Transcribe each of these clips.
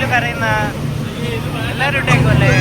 നീലു കരയുന്ന എല്ലാരും ഇട്ടേക്കുമല്ലേ?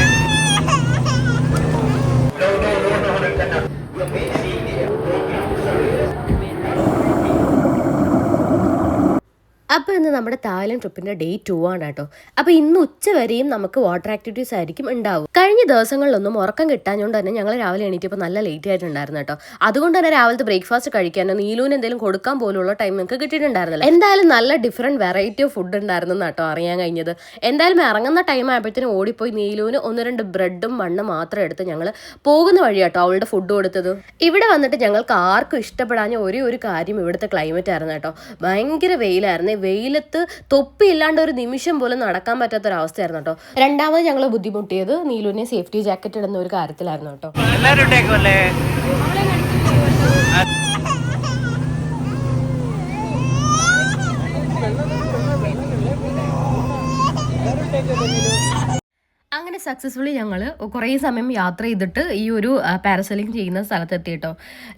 അപ്പോൾ ഇന്ന് നമ്മുടെ തായ്ലൻഡ് ട്രിപ്പിൻ്റെ ഡേ 2 ആണ് കേട്ടോ. അപ്പോൾ ഇന്ന് ഉച്ച വരെയും നമുക്ക് വാട്ടർ ആക്ടിവിറ്റീസ് ആയിരിക്കും ഉണ്ടാവും. കഴിഞ്ഞ ദിവസങ്ങളിലൊന്നും ഉറക്കം കിട്ടാഞ്ഞുകൊണ്ട് തന്നെ ഞങ്ങൾ രാവിലെ എണീറ്റപ്പോൾ നല്ല ലേറ്റ് ആയിട്ടുണ്ടായിരുന്നു കേട്ടോ. അതുകൊണ്ട് തന്നെ രാവിലത്തെ ബ്രേക്ക്ഫാസ്റ്റ് കഴിക്കാനോ നീലൂന് എന്തെങ്കിലും കൊടുക്കാൻ പോലുള്ള ടൈം നിങ്ങൾക്ക് കിട്ടിയിട്ടുണ്ടായിരുന്നില്ല. എന്തായാലും നല്ല ഡിഫറെൻറ്റ് വെറൈറ്റി ഓഫ് ഫുഡ് ഉണ്ടായിരുന്നു കേട്ടോ അറിയാൻ കഴിഞ്ഞത്. എന്തായാലും ഇറങ്ങുന്ന ടൈം ആയപ്പോഴത്തേനും ഓടിപ്പോയി നീലൂന് 1-2 ബ്രെഡും മണ്ണും മാത്രം എടുത്ത് ഞങ്ങൾ പോകുന്ന വഴി കേട്ടോ അവളുടെ ഫുഡ് കൊടുത്തത്. ഇവിടെ വന്നിട്ട് ഞങ്ങൾക്ക് ആർക്കും ഇഷ്ടപ്പെടാഞ്ഞ ഒരു കാര്യം ഇവിടുത്തെ ക്ലൈമറ്റ് ആയിരുന്നു കേട്ടോ. ഭയങ്കര വെയിലായിരുന്നു. വെയിലത്ത് തൊപ്പിയില്ലാണ്ട് ഒരു നിമിഷം പോലും നടക്കാൻ പറ്റാത്തൊരവസ്ഥയായിരുന്നു കേട്ടോ. രണ്ടാമത് ഞങ്ങൾ ബുദ്ധിമുട്ടിയത് നീലുവിനെ സേഫ്റ്റി ജാക്കറ്റ് ഇടുന്ന ഒരു കാര്യത്തിലായിരുന്നു കേട്ടോ. അങ്ങനെ സക്സസ്ഫുള്ളി ഞങ്ങൾ കുറേ സമയം യാത്ര ചെയ്തിട്ട് ഈ ഒരു പാരസൈലിംഗ് ചെയ്യുന്ന സ്ഥലത്തെത്തി കേട്ടോ.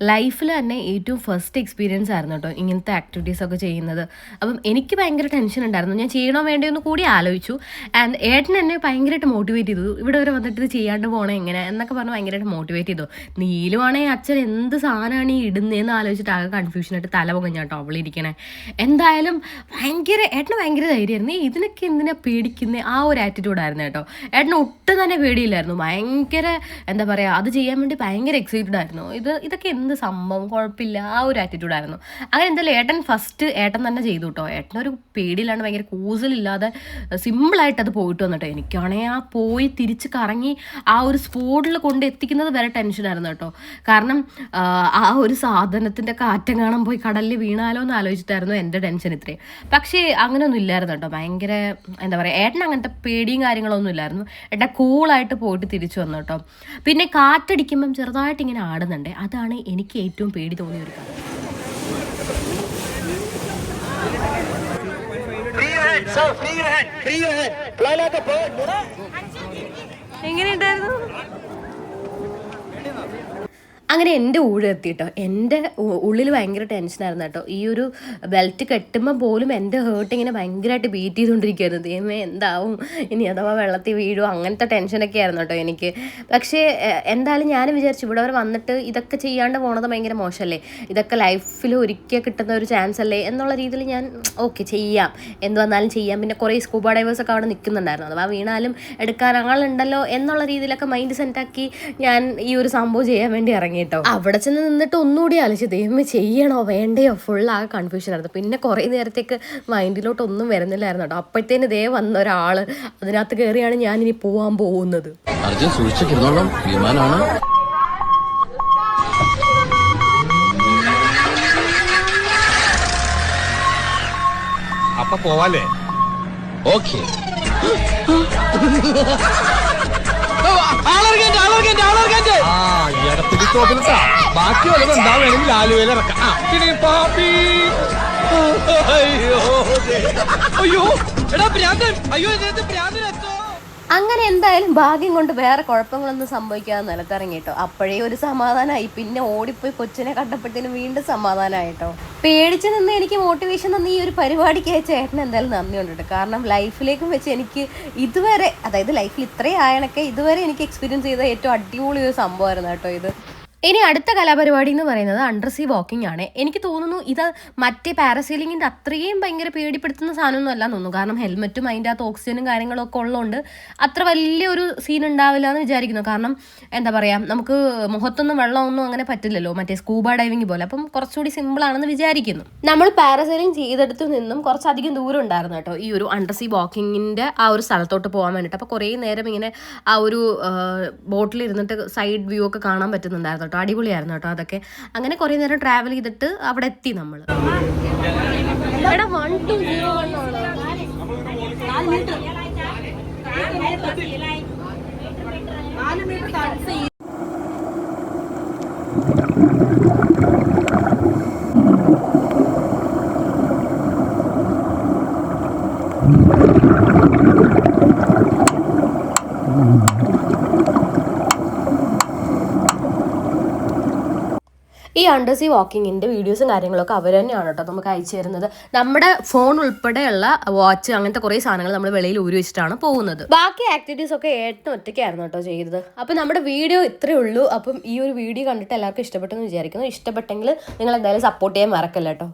ലൈഫിൽ തന്നെ ഏറ്റവും ഫസ്റ്റ് എക്സ്പീരിയൻസ് ആയിരുന്നു കേട്ടോ ഇങ്ങനത്തെ ആക്ടിവിറ്റീസ് ഒക്കെ ചെയ്യുന്നത്. അപ്പം എനിക്ക് ഭയങ്കര ടെൻഷൻ ഉണ്ടായിരുന്നു. ഞാൻ ചെയ്യണോ വേണ്ടയോ കൂടി ആലോചിച്ചു. ആൻഡ് ഏട്ടൻ എന്നെ ഭയങ്കരമായിട്ട് മോട്ടിവേറ്റ് ചെയ്തു. ഇവിടെ വരെ വന്നിട്ട് ഇത് ചെയ്യാണ്ട് പോകണം എങ്ങനെ എന്നൊക്കെ പറഞ്ഞ് ഭയങ്കരമായിട്ട് മോട്ടിവേറ്റ് ചെയ്തു. നീലുവാണെങ്കിൽ അച്ഛൻ എന്ത് സാധനമാണ് ഈ ഇടുന്നതെന്ന് ആലോചിച്ചിട്ട് ആകെ കൺഫ്യൂഷനായിട്ട് തല പൊങ്ങഞ്ഞാട്ടോ അവളിരിക്കണേ. എന്തായാലും ഏട്ടന് ഭയങ്കര ധൈര്യമായിരുന്നു. ഇതിനൊക്കെ എന്തിനാ പേടിക്കുന്നത് ആ ഒരു ആറ്റിറ്റ്യൂഡായിരുന്നു കേട്ടോ. ഏട്ടന് ഒട്ടും തന്നെ പേടിയില്ലായിരുന്നു. ഭയങ്കര എന്താ പറയുക, അത് ചെയ്യാൻ വേണ്ടി ഭയങ്കര എക്സൈറ്റഡ് ആയിരുന്നു. ഇതൊക്കെ എന്ത് സംഭവം, കുഴപ്പമില്ല, ആ ഒരു ആറ്റിറ്റ്യൂഡായിരുന്നു. അങ്ങനെ എന്തായാലും ഏട്ടൻ തന്നെ ചെയ്തു കേട്ടോ. ഏട്ടനൊരു പേടിയില്ലാണ്ട് ഭയങ്കര കൂസലില്ലാതെ സിമ്പിളായിട്ട് അത് പോയിട്ട് വന്നിട്ടോ. എനിക്കാണെങ്കിൽ ആ പോയി തിരിച്ച് കറങ്ങി ആ ഒരു സ്പോട്ടിൽ കൊണ്ട് എത്തിക്കുന്നത് വരെ ടെൻഷനായിരുന്നു കേട്ടോ. കാരണം ആ ഒരു സാധനത്തിൻ്റെ കാറ്റം കാണാൻ പോയി കടലിൽ വീണാലോ എന്ന് ആലോചിച്ചിട്ടായിരുന്നു എൻ്റെ ടെൻഷൻ ഇത്രയും. പക്ഷേ അങ്ങനെയൊന്നും ഇല്ലായിരുന്നു കേട്ടോ. ഭയങ്കര എന്താ പറയുക, ഏട്ടൻ അങ്ങനത്തെ പേടിയും കാര്യങ്ങളൊന്നും ഇല്ലായിരുന്നു. ഏട്ടാ കൂളായിട്ട് പോയിട്ട് തിരിച്ചു വന്നു കേട്ടോ. പിന്നെ കാറ്റടിക്കുമ്പം ചെറുതായിട്ട് ഇങ്ങനെ ആടുന്നുണ്ട്. അതാണ് എനിക്ക് ഏറ്റവും പേടി തോന്നിയ ഒരു കാര്യം. എങ്ങനെയുണ്ടായിരുന്നു? അങ്ങനെ എൻ്റെ ഊഴെത്തി കേട്ടോ. എൻ്റെ ഉള്ളിൽ ഭയങ്കര ടെൻഷനായിരുന്നു കേട്ടോ. ഈ ഒരു ബെൽറ്റ് കെട്ടുമ്പോൾ പോലും എൻ്റെ ഹേർട്ട് ഇങ്ങനെ ഭയങ്കരമായിട്ട് ബീറ്റ് ചെയ്തുകൊണ്ടിരിക്കുകയായിരുന്നു. ദൈവമേ എന്താവും, ഇനി അഥവാ വെള്ളത്തിൽ വീഴുമോ, അങ്ങനത്തെ ടെൻഷനൊക്കെ ആയിരുന്നു കേട്ടോ എനിക്ക്. പക്ഷേ എന്തായാലും ഞാൻ വിചാരിച്ചു ഇവിടെ വരെ വന്നിട്ട് ഇതൊക്കെ ചെയ്യാണ്ട് പോണത് ഭയങ്കര മോശമല്ലേ, ഇതൊക്കെ ലൈഫിൽ ഒരിക്കൽ കിട്ടുന്ന ഒരു ചാൻസ് അല്ലേ എന്നുള്ള രീതിയിൽ ഞാൻ ഓക്കെ ചെയ്യാം, എന്ത് വന്നാലും ചെയ്യാം. പിന്നെ കുറേ സ്കൂബ ഡൈവേഴ്സൊക്കെ അവിടെ നിൽക്കുന്നുണ്ടായിരുന്നു. അഥവാ വീണാലും എടുക്കാൻ ആളുണ്ടല്ലോ എന്നുള്ള രീതിയിലൊക്കെ മൈൻഡ് സെറ്റാക്കി ഞാൻ ഈ ഒരു സംഭവം ചെയ്യാൻ വേണ്ടി ഇറങ്ങി കേട്ടോ. അവിടെ ചെന്ന് നിന്നിട്ട് ഒന്നുകൂടി ആലോചിച്ചു, ദൈവമേ ചെയ്യണോ വേണ്ടയോ, ഫുൾ ആകെ കൺഫ്യൂഷൻ ആയിരുന്നു. പിന്നെ കുറേ നേരത്തേക്ക് മൈൻഡിലോട്ട് ഒന്നും വരുന്നില്ലായിരുന്നു കേട്ടോ. അപ്പോഴത്തേന് ദേ വന്ന ഒരാള് അതിനകത്ത് കയറിയാണ് ഞാൻ ഇനി പോവാൻ പോകുന്നത്. അപ്പൊ പോവാലേ? ഓക്കേ. ബാക്കി വല്ലതും ഉണ്ടാവുകയാണെങ്കിൽ ആലുവയിൽ ഇറക്കാം. അയ്യോ എടാ ഭ്രാന്തൻ, അയ്യോ ഭ്രാന്തൻ. അങ്ങനെ എന്തായാലും ഭാഗ്യം കൊണ്ട് വേറെ കുഴപ്പങ്ങളൊന്നും സംഭവിക്കാതെ നിലത്തിറങ്ങി കേട്ടോ. അപ്പോഴേ ഒരു സമാധാനമായി. പിന്നെ ഓടിപ്പോയി കൊച്ചിനെ കണ്ടപ്പോഴത്തേനും വീണ്ടും സമാധാനമായിട്ടോ. പേടിച്ച് നിന്ന് എനിക്ക് മോട്ടിവേഷൻ തന്ന ഈ ഒരു പരിപാടിക്ക് ചേട്ടന് എന്തായാലും നന്ദിയുണ്ട് കേട്ടോ. കാരണം ലൈഫിലേക്കും വെച്ച് എനിക്ക് ഇതുവരെ, അതായത് ലൈഫിൽ ഇത്രയും ആയണൊക്കെ ഇതുവരെ എനിക്ക് എക്സ്പീരിയൻസ് ചെയ്ത ഏറ്റവും അടിപൊളി ഒരു സംഭവമായിരുന്നു കേട്ടോ ഇത്. ഇനി അടുത്ത കലാപരിപാടി എന്ന് പറയുന്നത് അണ്ടർ സീ വാക്കിംഗ് ആണ്. എനിക്ക് തോന്നുന്നു ഇത് മറ്റേ പാരസൈലിങ്ങിൻ്റെ അത്രയും ഭയങ്കര പേടിപ്പെടുത്തുന്ന സാധനമൊന്നും അല്ല തോന്നുന്നു. കാരണം ഹെൽമെറ്റും അതിൻ്റെ അകത്ത് ഓക്സിജനും കാര്യങ്ങളൊക്കെ ഉള്ളതുകൊണ്ട് അത്ര വലിയൊരു സീൻ ഉണ്ടാവില്ല എന്ന് വിചാരിക്കുന്നു. കാരണം എന്താ പറയുക, നമുക്ക് മുഖത്തൊന്നും വെള്ളമൊന്നും അങ്ങനെ പറ്റില്ലല്ലോ മറ്റേ സ്കൂബ ഡൈവിങ് പോലെ. അപ്പം കുറച്ചുകൂടി സിമ്പിളാണെന്ന് വിചാരിക്കുന്നു. നമ്മൾ പാരസൈലിംഗ് ചെയ്തെടുത്തു നിന്നും കുറച്ചധികം ദൂരം ഉണ്ടായിരുന്നു കേട്ടോ ഈ ഒരു അണ്ടർ സീ വാക്കിങ്ങിൻ്റെ ആ ഒരു സ്ഥലത്തോട്ട് പോകാൻ വേണ്ടിയിട്ട്. അപ്പോൾ കുറേ നേരം ഇങ്ങനെ ആ ഒരു ബോട്ടിൽ ഇരുന്നിട്ട് സൈഡ് വ്യൂ ഒക്കെ കാണാൻ പറ്റുന്നുണ്ടായിരുന്നു. അടിപൊളിയായിരുന്നു കേട്ടോ അതൊക്കെ. അങ്ങനെ കുറേ നേരം ട്രാവൽ ചെയ്തിട്ട് അവിടെ എത്തി നമ്മൾ. ഈ അണ്ടർസീ വാക്കിങ്ങിൻ്റെ വീഡിയോസും കാര്യങ്ങളൊക്കെ അവർ തന്നെയാണ് കേട്ടോ നമുക്ക് അയച്ചു തരുന്നത്. നമ്മുടെ ഫോൺ ഉൾപ്പെടെയുള്ള വാച്ച് അങ്ങനത്തെ കുറേ സാധനങ്ങൾ നമ്മൾ വെളിയിൽ ഊരി വെച്ചിട്ടാണ് പോകുന്നത്. ബാക്കി ആക്ടിവിറ്റീസ് ഒക്കെ ഏട്ടൻ ഒറ്റയ്ക്കായിരുന്നു കേട്ടോ ചെയ്തത്. അപ്പോൾ നമ്മുടെ വീഡിയോ ഇത്രയേ ഉള്ളൂ. അപ്പം ഈ ഒരു വീഡിയോ കണ്ടിട്ട് എല്ലാവർക്കും ഇഷ്ടപ്പെട്ടെന്ന് വിചാരിക്കുന്നു. ഇഷ്ടപ്പെട്ടെങ്കിൽ നിങ്ങൾ എന്തായാലും സപ്പോർട്ട് ചെയ്യാൻ മറക്കല്ല കേട്ടോ.